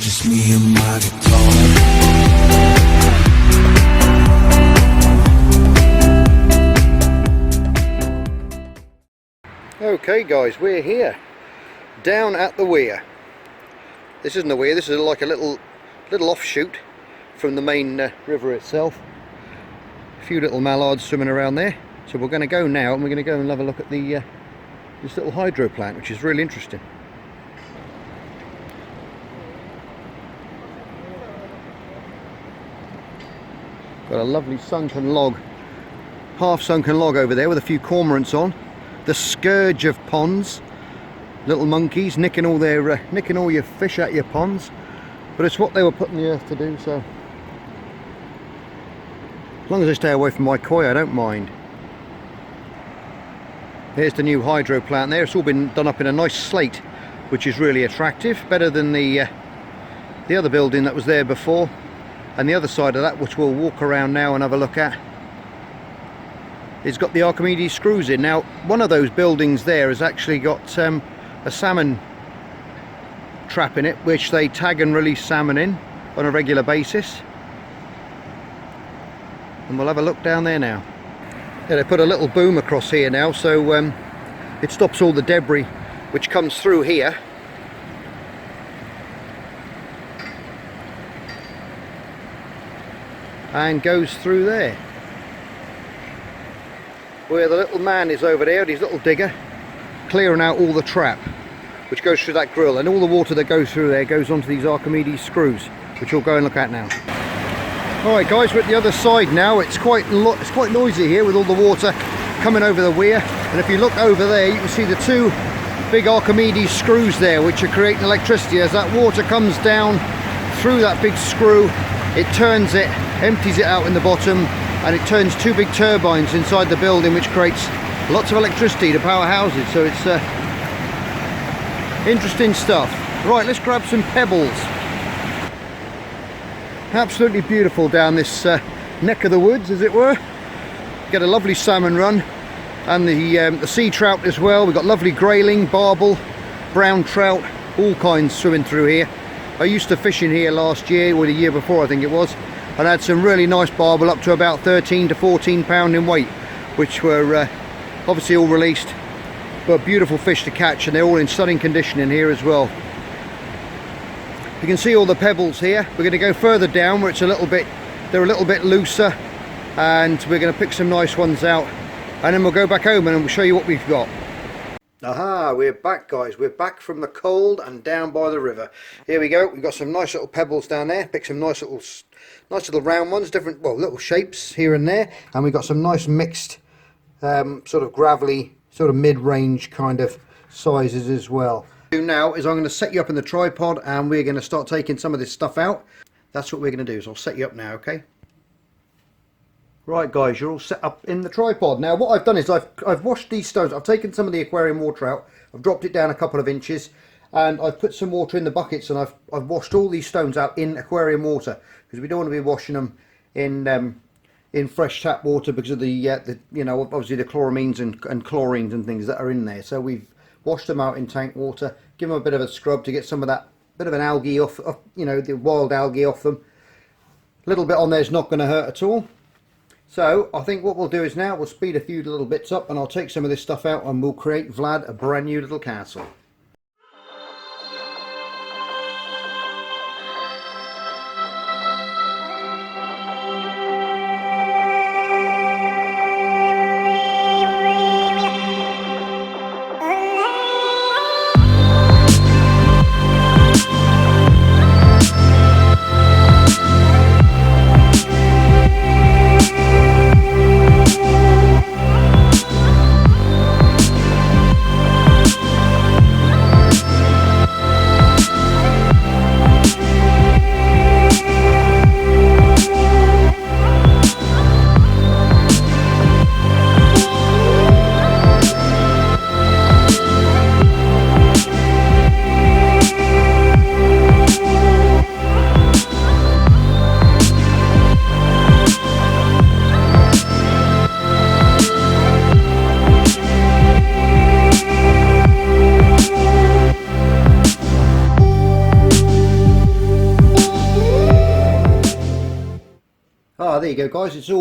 Just me and my guitar. Okay guys, we're here down at the weir. This isn't a weir, this is like a little offshoot from the main river itself. A few little mallards swimming around there. So we're going to go now and we're going to go and have a look at the this little hydro plant, which is really interesting. Got a lovely sunken log, half sunken log over there with a few cormorants on. The scourge of ponds, little monkeys nicking all their nicking all your fish out your ponds, but it's what they were putting the earth to do. So as long as I stay away from my koi, I don't mind. Here's the new hydro plant there. It's all been done up in a nice slate, which is really attractive, better than the other building that was there before. And the other side of that, which we'll walk around now and have a look at, it's got the Archimedes screws in. Now, one of those buildings there has actually got a salmon trap in it, which they tag and release salmon in on a regular basis. And we'll have a look down there now. Yeah, they put a little boom across here now, so it stops all the debris which comes through here. And goes through there. Where the little man is over there, his little digger, clearing out all the trap, which goes through that grill, and all the water that goes through there goes onto these Archimedes screws, which we'll go and look at now. Alright guys, we're at the other side now. It's quite noisy here with all the water coming over the weir, and if you look over there you can see the two big Archimedes screws there, which are creating electricity. As that water comes down through that big screw, it turns it, empties it out in the bottom, and it turns two big turbines inside the building, which creates lots of electricity to power houses. So it's interesting stuff. Right, let's grab some pebbles. Absolutely beautiful down this neck of the woods, as it were. Get a lovely salmon run, and the sea trout as well. We've got lovely grayling, barbel, brown trout, all kinds swimming through here. I used to fish in here last year, or the year before I think it was, and I had some really nice barbel up to about 13 to 14 pound in weight, which were obviously all released, but beautiful fish to catch, and they're all in stunning condition in here as well. You can see all the pebbles here. We're going to go further down where they're a little bit looser, and we're going to pick some nice ones out, and then we'll go back home and we'll show you what we've got. Aha, we're back guys, we're back from the cold and down by the river. Here we go, we've got some nice little pebbles down there, pick some nice little round ones, different, well, little shapes here and there, and we've got some nice mixed sort of gravelly, sort of mid-range kind of sizes as well. Now is I'm going to set you up in the tripod, and we're going to start taking some of this stuff out. That's what we're going to do, so I'll set you up now, okay? Right guys, you're all set up in the tripod. Now what I've done is I've washed these stones. I've taken some of the aquarium water out, I've dropped it down a couple of inches, and I've put some water in the buckets, and I've washed all these stones out in aquarium water, because we don't want to be washing them in fresh tap water because of the you know, obviously the chloramines and chlorines and things that are in there. So we've washed them out in tank water, give them a bit of a scrub to get some of that bit of an algae off, you know, the wild algae off them. A little bit on there is not going to hurt at all. So I think what we'll do is now we'll speed a few little bits up, and I'll take some of this stuff out, and we'll create Vlad a brand new little castle. Ah, there you go, guys. It's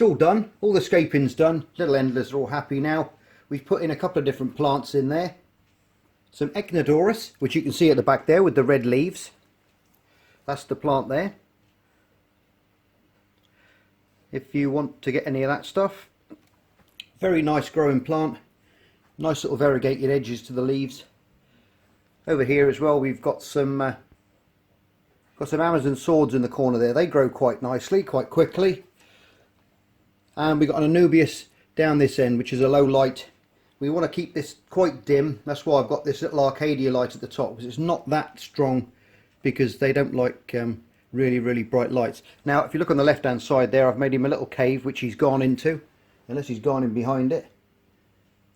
all done. All the scaping's done. Little endlers are all happy now. We've put in a couple of different plants in there. Some Echinodorus, which you can see at the back there with the red leaves. That's the plant there. If you want to get any of that stuff. Very nice growing plant. Nice little variegated edges to the leaves. Over here as well, we've got some Amazon swords in the corner there. They grow quite nicely, quite quickly. And we've got an Anubias down this end, which is a low light. We want to keep this quite dim. That's why I've got this little Arcadia light at the top, because it's not that strong, because they don't like really bright lights. Now, if you look on the left hand side there, I've made him a little cave, which he's gone into, unless he's gone in behind it.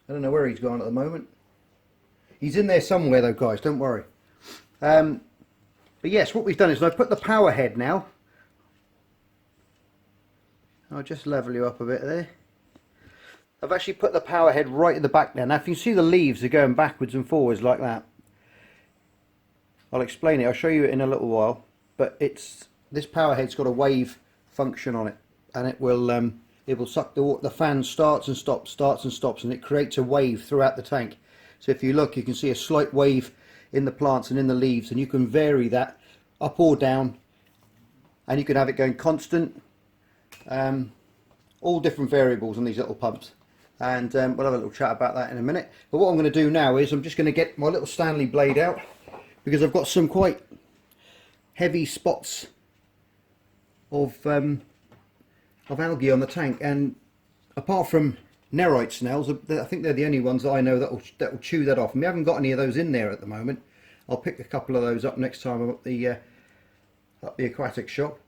I don't know where he's gone at the moment. He's in there somewhere though, guys, don't worry. But yes, what we've done is I've put the power head now. I'll just level you up a bit there. I've actually put the power head right at the back there. Now if you see the leaves are going backwards and forwards like that, I'll explain it, I'll show you it in a little while. But this power head's got a wave function on it, and it will suck the fan starts and stops, and it creates a wave throughout the tank. So if you look, you can see a slight wave in the plants and in the leaves, and you can vary that up or down, and you can have it going constant, all different variables on these little pumps. And we'll have a little chat about that in a minute. But what I'm going to do now is I'm just going to get my little Stanley blade out, because I've got some quite heavy spots of algae on the tank, and apart from Nerite snails, I think they're the only ones that I know that will chew that off. And we haven't got any of those in there at the moment. I'll pick a couple of those up next time I'm at the aquatic shop.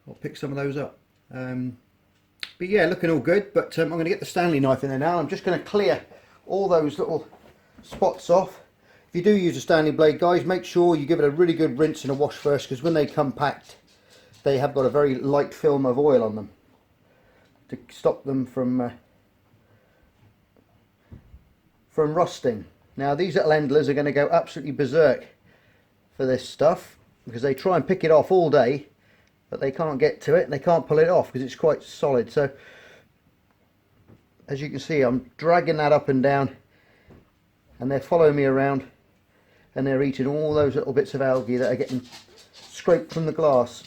I'll pick some of those up. But yeah, looking all good. But I'm going to get the Stanley knife in there now. I'm just going to clear all those little spots off. If you do use a Stanley blade, guys, make sure you give it a really good rinse and a wash first, because when they compact, they have got a very light film of oil on them to stop them from rusting. Now these little endlers are going to go absolutely berserk for this stuff, because they try and pick it off all day, but they can't get to it and they can't pull it off because it's quite solid. So as you can see, I'm dragging that up and down, and they're following me around, and they're eating all those little bits of algae that are getting scraped from the glass.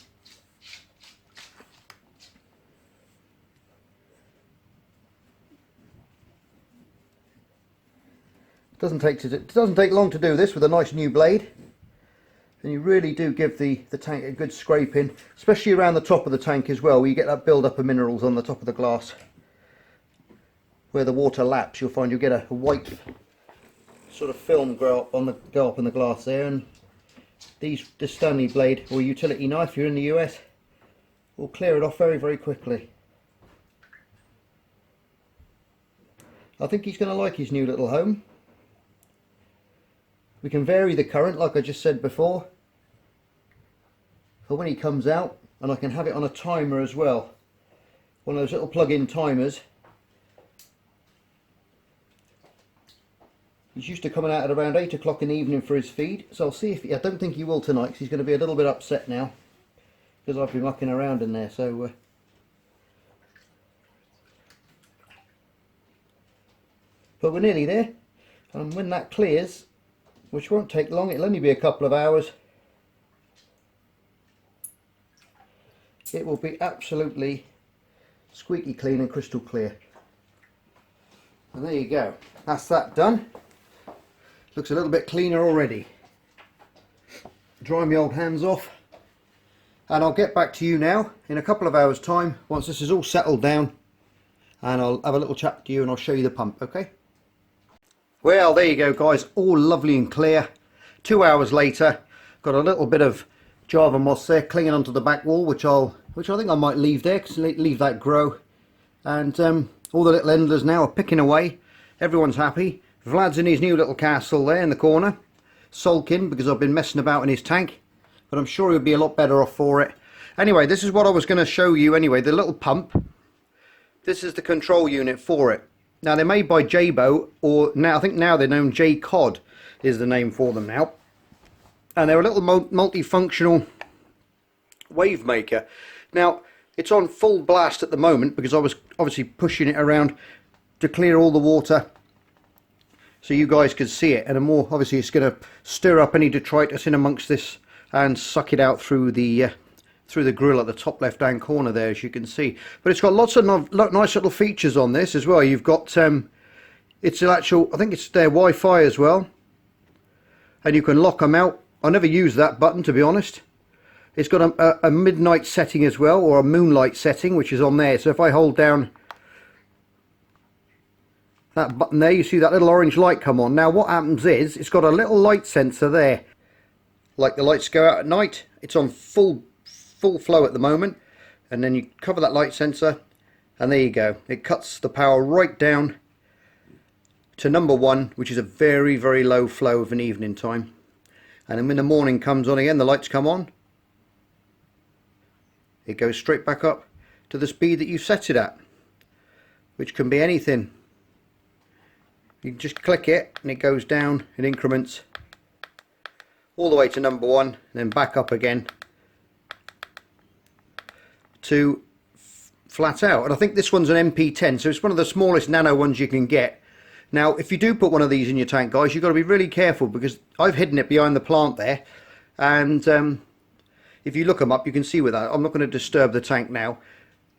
It doesn't take long to do this with a nice new blade, and you really do give the tank a good scraping, especially around the top of the tank as well, where you get that build up of minerals on the top of the glass. Where the water laps, you'll find you'll get a white sort of film go up on the glass there, and this Stanley blade or utility knife, if you're in the US, will clear it off very quickly. I think he's going to like his new little home. We can vary the current, like I just said before, for when he comes out, and I can have it on a timer as well. One of those little plug-in timers. He's used to coming out at around 8 o'clock in the evening for his feed, so I'll see if I don't think he will tonight, because he's going to be a little bit upset now, because I've been mucking around in there. So but we're nearly there, and when that clears, which won't take long, it'll only be a couple of hours, it will be absolutely squeaky clean and crystal clear. And there you go, that's that done. Looks a little bit cleaner already. Dry my old hands off, and I'll get back to you now in a couple of hours time once this is all settled down, and I'll have a little chat to you and I'll show you the pump, okay? Well, there you go, guys, all lovely and clear. 2 hours later, got a little bit of Java moss there clinging onto the back wall, which I think I might leave there, because leave that grow. And all the little endlers now are picking away. Everyone's happy. Vlad's in his new little castle there in the corner, sulking because I've been messing about in his tank, but I'm sure he'll be a lot better off for it. Anyway, this is what I was going to show you anyway, the little pump. This is the control unit for it. Now they're made by Jabo, or now I think now they're known J-Cod is the name for them now. And they're a little multifunctional wave maker. Now It's on full blast at the moment because I was obviously pushing it around to clear all the water so you guys could see it, and the more obviously it's going to stir up any detritus in amongst this and suck it out through the grill at the top left hand corner there, as you can see. But it's got lots of nice little features on this as well. You've got it's an actual, I think it's their Wi-Fi as well, and you can lock them out. I never use that button, to be honest. It's got a midnight setting as well, or a moonlight setting, which is on there. So if I hold down that button there, you see that little orange light come on. Now what happens is, it's got a little light sensor there. Like the lights go out at night, it's on full flow at the moment. And then you cover that light sensor, and there you go. It cuts the power right down to number 1, which is a very, very low flow of an evening time. And then when the morning comes on again, the lights come on. It goes straight back up to the speed that you set it at, which can be anything. You can just click it and it goes down in increments all the way to number 1, and then back up again to flat out. And I think this one's an MP10, so it's one of the smallest nano ones you can get. Now if you do put one of these in your tank, guys, you've got to be really careful, because I've hidden it behind the plant there, and if you look them up you can see with that. I'm not going to disturb the tank now,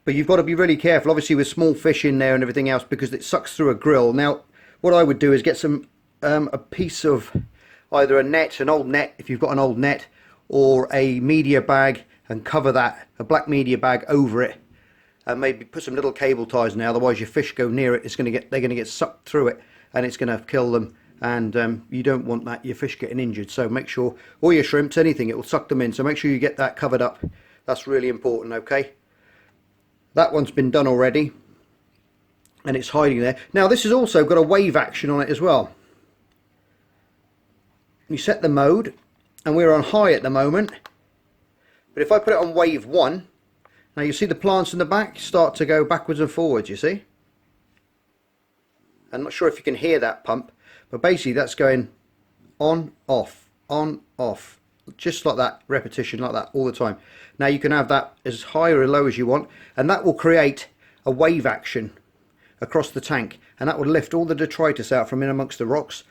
but you've got to be really careful obviously with small fish in there and everything else, because it sucks through a grill. Now what I would do is get some a piece of either a net, an old net if you've got an old net, or a media bag, and cover that, a black media bag over it, and maybe put some little cable ties in there. Otherwise your fish go near it, they're going to get sucked through it, and it's going to kill them, and you don't want that, your fish getting injured. So make sure, or your shrimps, anything, it will suck them in, so make sure you get that covered up. That's really important. Okay, that one's been done already, and it's hiding there. Now this has also got a wave action on it as well. You set the mode, and we're on high at the moment, but if I put it on wave 1, now you see the plants in the back start to go backwards and forwards, you see. I'm not sure if you can hear that pump, but basically that's going on, off, just like that, repetition like that all the time. Now you can have that as high or low as you want, and that will create a wave action across the tank, and that will lift all the detritus out from in amongst the rocks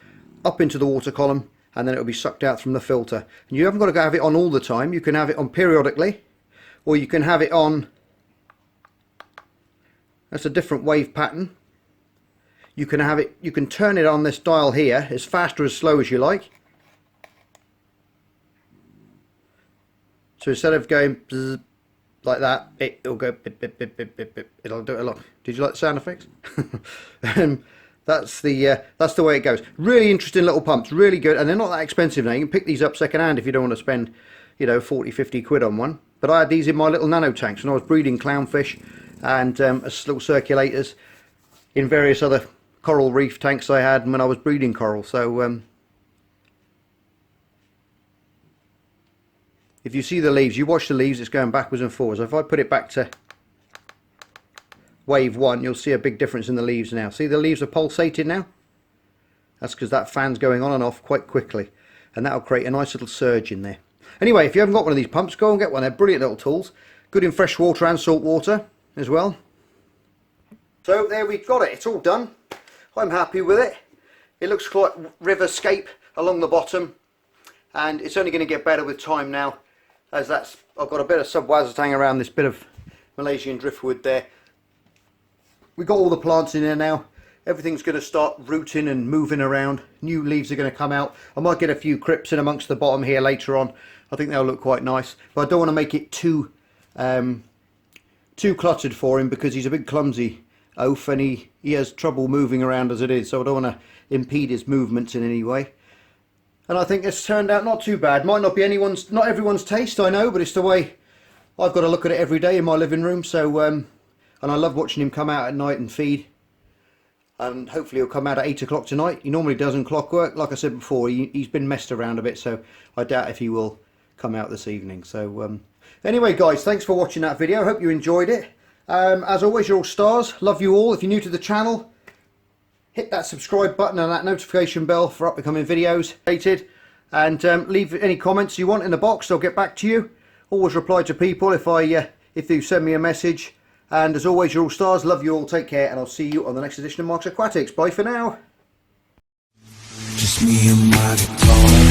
up into the water column, and then it will be sucked out from the filter. And you haven't got to have it on all the time. You can have it on periodically, or you can have it on, that's a different wave pattern. You can have it, you can turn it on this dial here as fast or as slow as you like. So instead of going bzz, like that, it'll go bip, bip, bip, bip, bip, bip. It'll do it a lot. Did you like the sound effects? That's the way it goes. Really interesting little pumps, really good, and they're not that expensive now. You can pick these up second hand if you don't want to spend, you know, 40-50 quid on one. But I had these in my little nano tanks when I was breeding clownfish, and as little circulators in various other coral reef tanks I had when I was breeding coral. So if you see the leaves, you watch the leaves, it's going backwards and forwards. If I put it back to wave 1, you'll see a big difference in the leaves now. See, the leaves are pulsating now? That's because that fan's going on and off quite quickly, and that'll create a nice little surge in there. Anyway, if you haven't got one of these pumps, go and get one. They're brilliant little tools, good in fresh water and salt water as well. So there we've got it, it's all done. I'm happy with it. It looks like river scape along the bottom, and it's only going to get better with time now, as I've got a bit of subwazatang around this bit of Malaysian driftwood there. We've got all the plants in there now. Everything's going to start rooting and moving around. New leaves are going to come out. I might get a few crypts in amongst the bottom here later on. I think they'll look quite nice, but I don't want to make it too cluttered for him, because he's a big clumsy oaf, and he has trouble moving around as it is, so I don't want to impede his movements in any way. And I think it's turned out not too bad. Might not be not everyone's taste, I know, but it's the way I've got to look at it every day in my living room. So and I love watching him come out at night and feed, and hopefully he'll come out at 8 o'clock tonight. He normally does in clockwork. Like I said before, he's been messed around a bit, so I doubt if he will come out this evening. So anyway guys, thanks for watching that video. I hope you enjoyed it. As always, you're all stars. Love you all. If you're new to the channel, hit that subscribe button and that notification bell for upcoming videos. And leave any comments you want in the box. I'll get back to you. Always reply to people if if you send me a message. And as always, you're all stars. Love you all. Take care. And I'll see you on the next edition of Mark's Aquatics. Bye for now. Just me and my guitar.